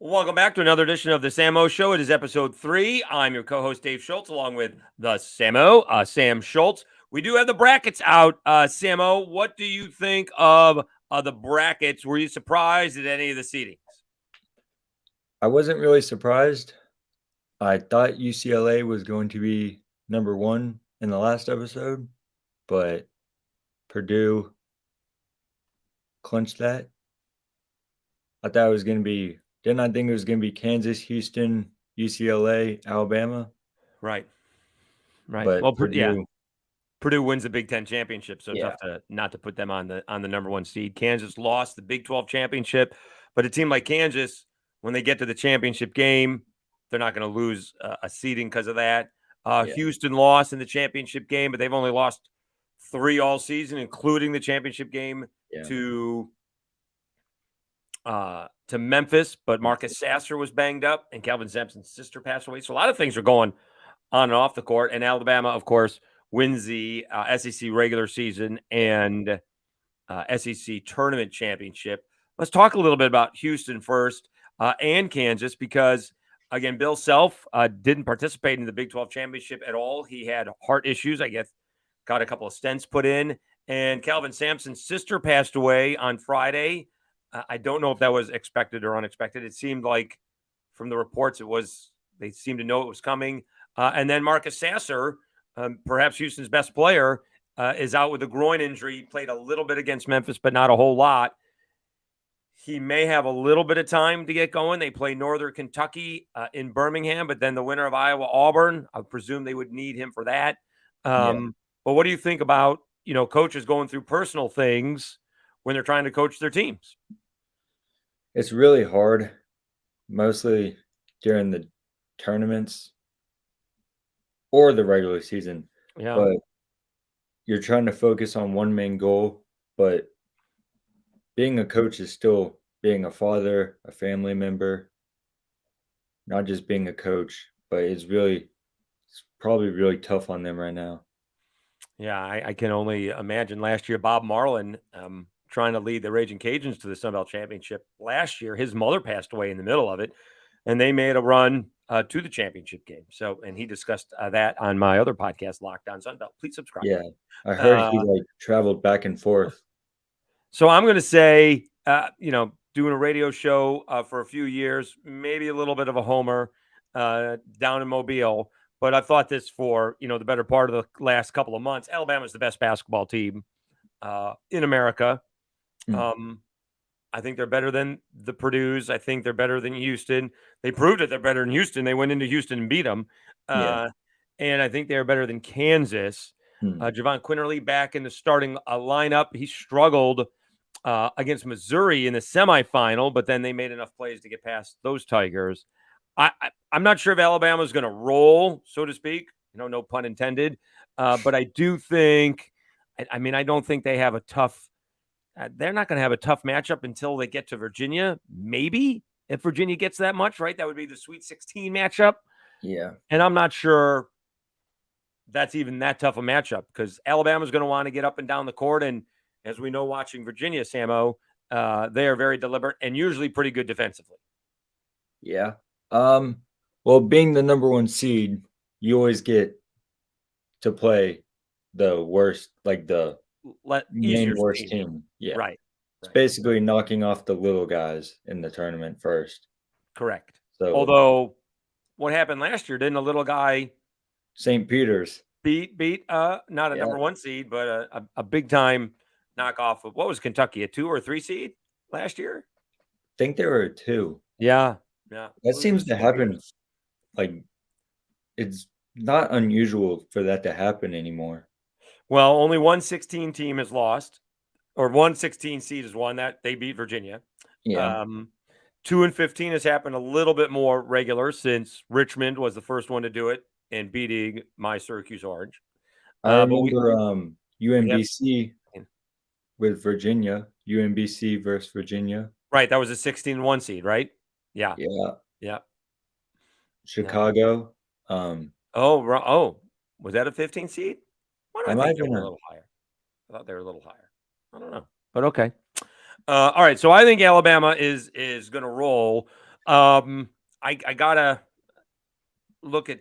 Welcome back to another edition of the Sammoooo Show. It is episode 3. I'm your co-host Dave Schultz, along with the Sammoooo, Sam Schultz. We do have the brackets out. Sammoooo, what do you think of the brackets? Were you surprised at any of the seedings? I wasn't really surprised. I thought UCLA was going to be number 1 in the last episode, but Purdue clinched that. I thought it was going to be, didn't I think it was going to be Kansas, Houston, UCLA, Alabama? Right. But Well, Purdue, Purdue wins the Big Ten championship, so yeah, tough to not to put them on the number 1 seed. Kansas lost the Big 12 championship, but a team like Kansas, when they get to the championship game, they're not going to lose a seeding because of that. yeah, Houston lost in the championship game, but they've only lost 3 all season, including the championship game yeah. to Memphis. But Marcus Sasser was banged up, and Calvin Sampson's sister passed away. So a lot of things are going on and off the court. And Alabama, of course, wins the SEC regular season and SEC tournament championship. Let's talk a little bit about Houston first and Kansas because, again, Bill Self didn't participate in the Big 12 championship at all. He had heart issues, I guess, got a couple of stents put in. And Calvin Sampson's sister passed away on Friday. I don't know if that was expected or unexpected. It seemed like from the reports they seemed to know it was coming. And then Marcus Sasser, perhaps Houston's best player, is out with a groin injury. He played a little bit against Memphis, but not a whole lot. He may have a little bit of time to get going. They play Northern Kentucky in Birmingham, but then the winner of Iowa-Auburn, I presume they would need him for that. Yeah. But what do you think about, coaches going through personal things when they're trying to coach their teams? It's really hard, mostly during the tournaments or the regular season. Yeah. But you're trying to focus on one main goal, but being a coach is still being a father, a family member, not just being a coach, but it's probably really tough on them right now. Yeah, I can only imagine. Last year, Bob Marlin trying to lead the Raging Cajuns to the Sun Belt Championship. Last year, his mother passed away in the middle of it, and they made a run to the championship game. So, and he discussed that on my other podcast, Locked On Sun Belt. Please subscribe. Yeah, I heard Uh, he traveled back and forth. So I'm going to say, doing a radio show for a few years, maybe a little bit of a homer down in Mobile. But I've thought this for, the better part of the last couple of months. Alabama's the best basketball team in America. I think they're better than the Purdue's. I think they're better than Houston. They proved it. They're better than Houston. They went into Houston and beat them. Yeah. And I think they're better than Kansas. Javon Quinterly back in the starting lineup. He struggled against Missouri in the semifinal, but then they made enough plays to get past those Tigers. I'm not sure if Alabama's going to roll, so to speak. No pun intended. But I do think, I don't think they have a tough. They're not going to have a tough matchup until they get to Virginia. Maybe if Virginia gets that much, right? That would be the Sweet 16 matchup. Yeah. And I'm not sure that's even that tough a matchup because Alabama's going to want to get up and down the court. And as we know, watching Virginia, Sammoooo, they are very deliberate and usually pretty good defensively. Yeah. Well, being the number 1 seed, you always get to play the worst, like the main worst team. Yeah. Right. It's basically knocking off the little guys in the tournament first. Correct. So, although what happened last year, didn't a little guy St. Peter's beat not a number 1 seed, but a big time knockoff of what was Kentucky, a 2 or 3 seed last year? I think there were 2. Yeah. That seems to happen. Like, it's not unusual for that to happen anymore. Well, only 1/16 team has lost, or 1/16 seed has won. That they beat Virginia. Yeah. 2-15 has happened a little bit more regular since Richmond was the first one to do it and beating my Syracuse Orange. I remember UMBC with Virginia, UMBC versus Virginia. Right, that was a 16-1 seed, right? Yeah. Yeah. Chicago. Was that a 15 seed? Why do I think they were a little higher? I thought they were a little higher. I don't know, but okay. All right, so I think Alabama is going to roll. I gotta look at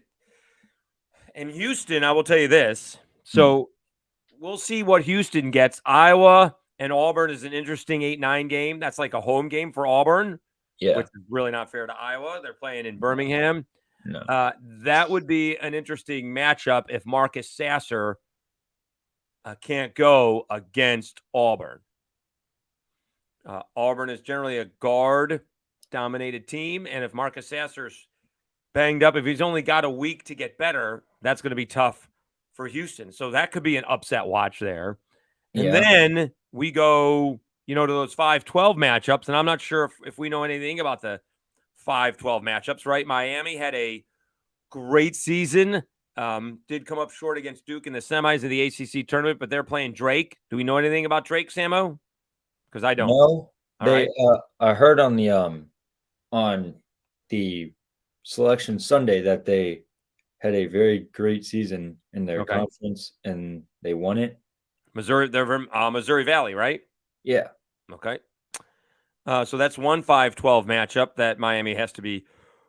in Houston. I will tell you this. Hmm. So we'll see what Houston gets. Iowa and Auburn is an interesting 8-9 game. That's like a home game for Auburn, which Yeah. is really not fair to Iowa. They're playing in No. Birmingham. No. That would be an interesting matchup if Marcus Sasser can't go against Auburn. Auburn is generally a guard-dominated team, and if Marcus Sasser's banged up, if he's only got a week to get better, that's going to be tough for Houston. So that could be an upset watch there. And Yeah. then we go, to those 5-12 matchups, and I'm not sure if we know anything about the 5-12 matchups, right? Miami had a great season. Did come up short against Duke in the semis of the ACC tournament, but they're playing Drake. Do we know anything about Drake, Sammo? Because I don't. No, All they right. I heard on the selection Sunday that they had a very great season in their Okay. conference and they won it. Missouri, they're from Missouri Valley, right? Yeah. Okay. So that's one 5-12 matchup that Miami has to be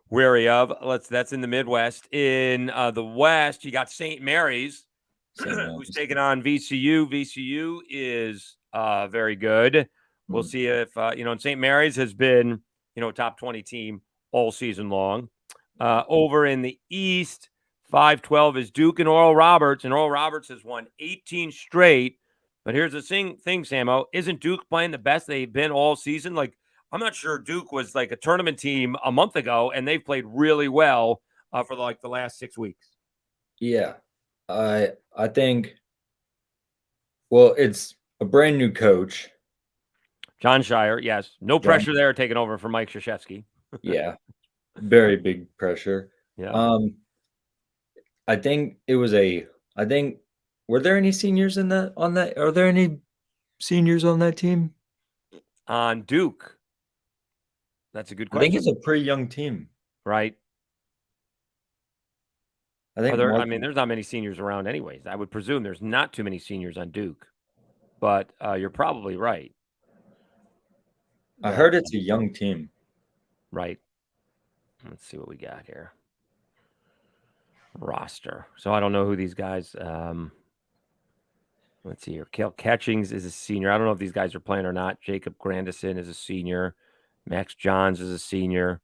wary of. That's in the Midwest. In the West, you got St. Mary's, St. who's Mary's. taking on VCU. VCU is very good. We'll Mm. see if and St. Mary's has been top 20 team all season long. Over in the East, 5-12 is Duke and Oral Roberts, and Oral Roberts has won 18 straight. But here's the thing, Sammo, isn't Duke playing the best they've been all season? Like, I'm not sure Duke was like a tournament team a month ago, and they've played really well for like the last 6 weeks. Yeah. I think well, it's a brand new coach. John Shire, yes. No John, pressure there taking over for Mike Krzyzewski. yeah, very big pressure. Yeah. Um, I think it was a I think were there any seniors in that on that are there any seniors on that team? On Duke, that's a good I think question, it's a pretty young team. right? I think Mark There's not many seniors around anyways. I would presume there's not too many seniors on Duke, but you're probably right. I That heard it's a young team. right. Let's see what we got here. Roster. So I don't know who these guys. Let's see here. Kel Catchings is a senior. I don't know if these guys are playing or not. Jacob Grandison is a senior. Max Johns is a senior.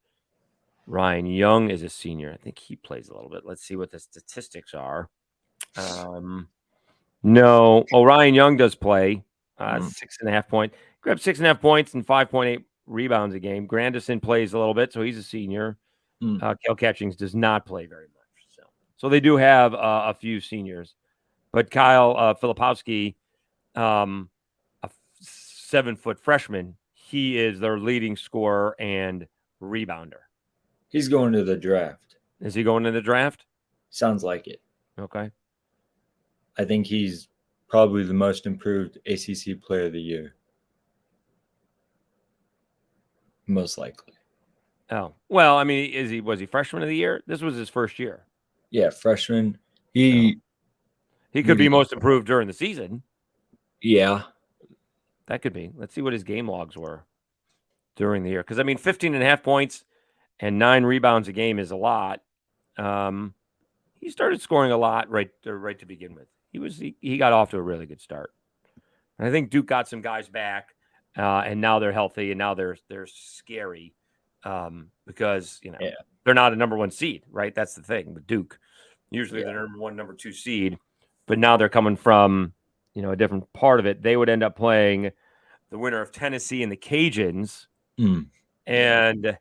Ryan Young is a senior. I think he plays a little bit. Let's see what the statistics are. No. Oh, Ryan Young does play. Mm, 6.5 points. Grabbed 6.5 points and 5.8 rebounds a game. Grandison plays a little bit, so he's a senior. mm. Kel Catchings does not play very much. So they do have a few seniors. But Kyle Filipowski, a 7-foot freshman, he is their leading scorer and rebounder. He's going to the draft. Is he going in the draft? Sounds like it. Okay. I think he's probably the most improved ACC player of the year. Most likely. Oh, well, I mean, was he freshman of the year? This was his first year. Yeah, freshman. So He he what could do be you most improved during the season. Yeah. That could be. Let's see what his game logs were during the year. Because, I mean, 15.5 points and 9 rebounds a game is a lot. He started scoring a lot right to begin with. He got off to a really good start. And I think Duke got some guys back, and now they're healthy, and now they're scary because Yeah. they're not a number 1 seed, right? That's the thing with Duke. Usually Yeah. they're number 1, number 2 seed, but now they're coming from a different part of it. They would end up playing the winner of Tennessee and the Cajuns, Mm. and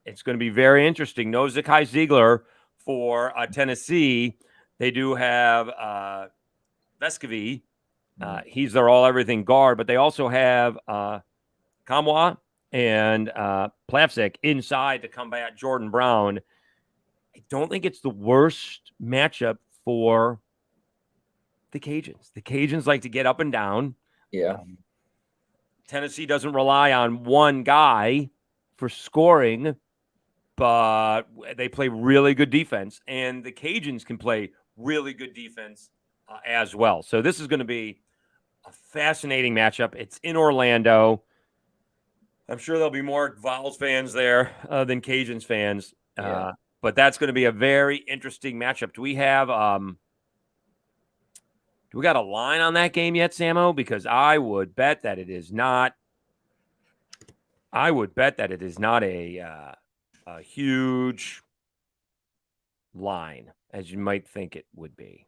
it's going to be very interesting. No Zakai Ziegler for Tennessee. They do have Vescovy. He's their all-everything guard, but they also have Kamwa and Plavsic inside to combat Jordan Brown. I don't think it's the worst matchup for the Cajuns. The Cajuns like to get up and down. Yeah. Tennessee doesn't rely on one guy for scoring, but they play really good defense, and the Cajuns can play really good defense as well. So this is going to be a fascinating matchup. It's in Orlando. I'm sure there'll be more Vols fans there than Cajuns fans. Yeah. But that's going to be a very interesting matchup. Do we got a line on that game yet, Sammo? Because I would bet that it is not. I would bet that it is not a huge line as you might think it would be.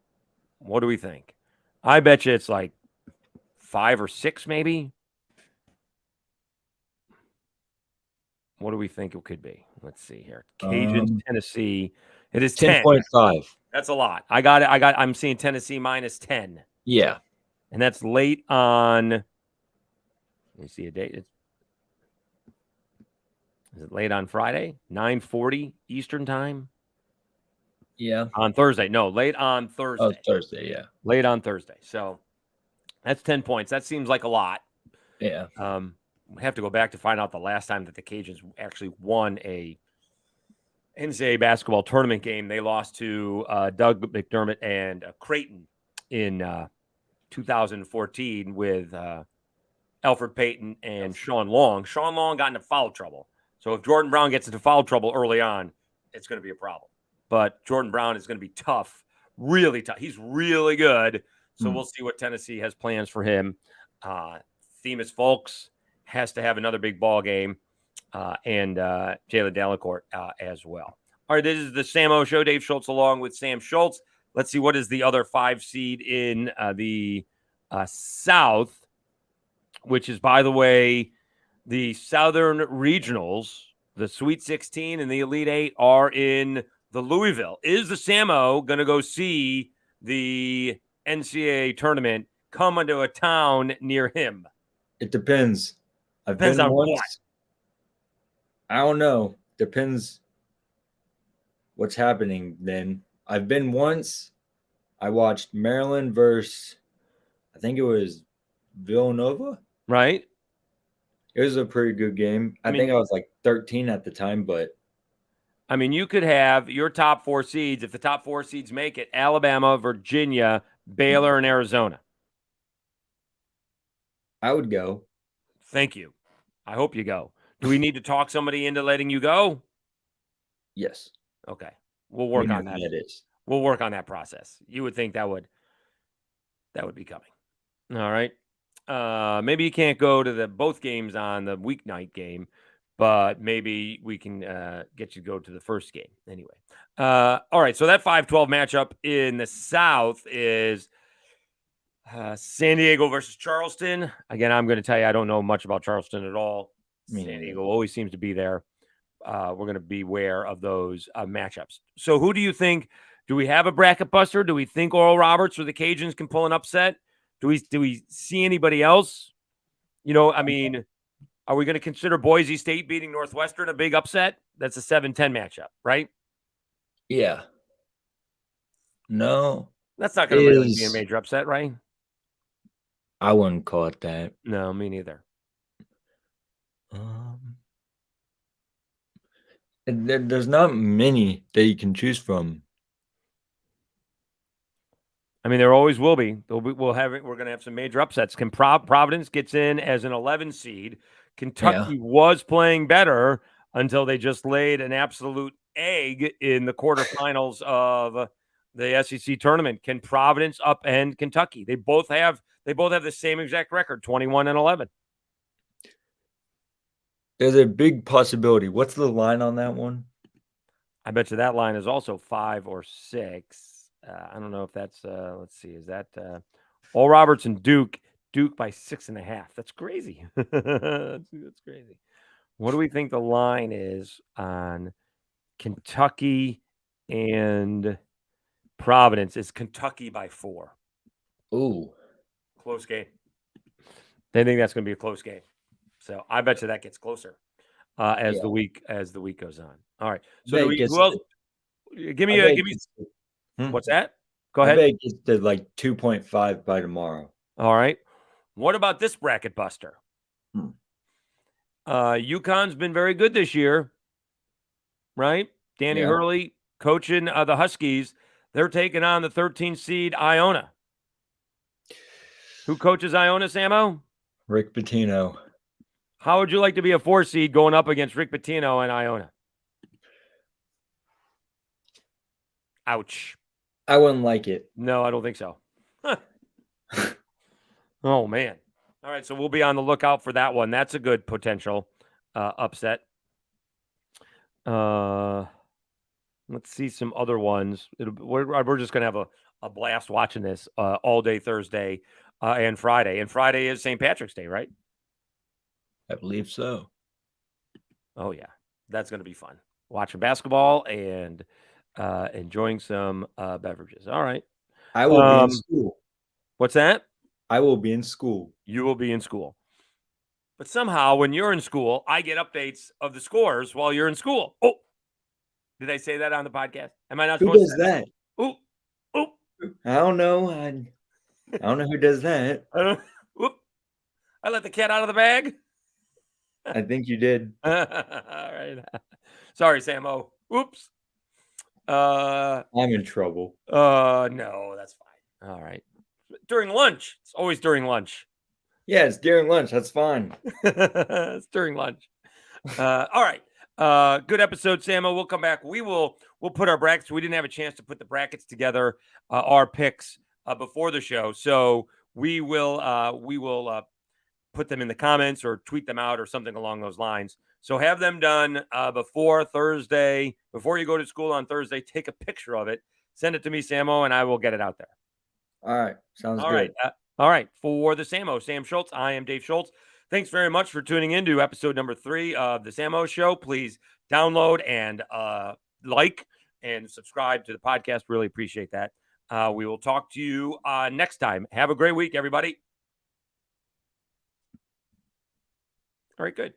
What do we think? I bet you it's like 5 or 6, maybe. What do we think it could be? Let's see here. Cajuns, Tennessee. It is 10. 10.5. That's a lot. I'm seeing Tennessee minus 10. Yeah. And that's late on. Let me see a date. Is it late on Friday? 9:40 Eastern time? Yeah. On Thursday. No, late on Thursday. Oh, Thursday, yeah. Late on Thursday. So that's 10 points. That seems like a lot. Yeah. We have to go back to find out the last time that the Cajuns actually won a NCAA basketball tournament game. They lost to Doug McDermott and Creighton in 2014 with Alfred Payton and Sean Long. Sean Long got into foul trouble. So if Jordan Brown gets into foul trouble early on, it's going to be a problem. But Jordan Brown is going to be tough, really tough. He's really good. So we'll see what Tennessee has plans for him. Themis Folks has to have another big ball game, and Jalen Delacourt as well. All right, this is the Sammoooo Show. Dave Schultz along with Sam Schultz. Let's see what is the other 5 seed in the South, which is, by the way, the Southern Regionals. The Sweet 16 and the Elite 8 are in the Louisville. Is the Sammoooo going to go see the NCAA tournament come into a town near him? It depends. Depends on once. what? I don't know. Depends what's happening then. I've been once. I watched Maryland versus, I think it was Villanova. Right? It was a pretty good game. I think I was like 13 at the time, but I mean, you could have your top 4 seeds, if the top 4 seeds make it, Alabama, Virginia, Baylor, and Arizona. I would go. Thank you. I hope you go. Do we need to talk somebody into letting you go? Yes. Okay. We'll work on that. That is. We'll work on that process. You would think that would be coming. All right. Maybe you can't go to both games on the weeknight game, but maybe we can get you to go to the first game anyway. All right. So that 5-12 matchup in the South is San Diego versus Charleston. Again, I'm going to tell you, I don't know much about Charleston at all. San Diego always seems to be there. We're going to be aware of those matchups. So who do you think? Do we have a bracket buster? Do we think Oral Roberts or the Cajuns can pull an upset? Do we see anybody else? You know, I mean, are we going to consider Boise State beating Northwestern a big upset? That's a 7-10 matchup, right? Yeah. No. That's not going to really be a major upset, right? I wouldn't call it that. No, me neither. There's not many that you can choose from. I mean, there always will be. We're going to have some major upsets. Can Providence gets in as an 11 seed? Kentucky was playing better until they just laid an absolute egg in the quarterfinals of the SEC tournament. Can Providence upend Kentucky? They both have the same exact record, 21-11. There's a big possibility. What's the line on that one? I bet you that line is also 5 or 6. I don't know if that's let's see, is that Oral Roberts and Duke by 6.5? That's crazy. that's crazy. What do we think the line is on Kentucky and Providence? Is Kentucky by 4? Ooh, close game. They think that's going to be a close game. So I bet you that gets closer as the week goes on. All right. So who else? Give me. What's that? Go ahead. I bet it gets to like 2.5 by tomorrow. All right. What about this bracket buster? UConn's been very good this year, right? Danny Hurley coaching the Huskies. They're taking on the 13 seed Iona. Who coaches Iona, Sammo? Rick Pitino. How would you like to be a 4 seed going up against Rick Pitino and Iona? Ouch. I wouldn't like it. No, I don't think so. Oh, man. All right, so we'll be on the lookout for that one. That's a good potential upset. Let's see some other ones. We're just going to have a blast watching this all day Thursday and Friday. And Friday is St. Patrick's Day, right? I believe so. Oh, yeah. That's going to be fun. Watching basketball and enjoying some beverages. All right. I will be in school. What's that? I will be in school. You will be in school. But somehow when you're in school, I get updates of the scores while you're in school. Oh, did I say that on the podcast? Am I not Who supposed does to say that? Ooh, ooh. I don't know. I don't know who does that. Oop. I let the cat out of the bag. I think you did. All right. Sorry, Sammo. Oops. I'm in trouble. No, that's fine. All right. During lunch. It's always during lunch. Yeah, it's during lunch. That's fine. It's during lunch. All right. Good episode, Sammo. We'll come back. We'll put our brackets. We didn't have a chance to put the brackets together, our picks before the show. So we will put them in the comments or tweet them out or something along those lines. So have them done before Thursday, before you go to school on Thursday. Take a picture of it, send it to me, Sammo, and I will get it out there. All right. Sounds All good. right. All right. For the Sammo, Sam Schultz, I am Dave Schultz. Thanks very much for tuning in to episode number 3 of the Sammo Show. Please download and like and subscribe to the podcast. Really appreciate that. We will talk to you next time. Have a great week, everybody. All right, good.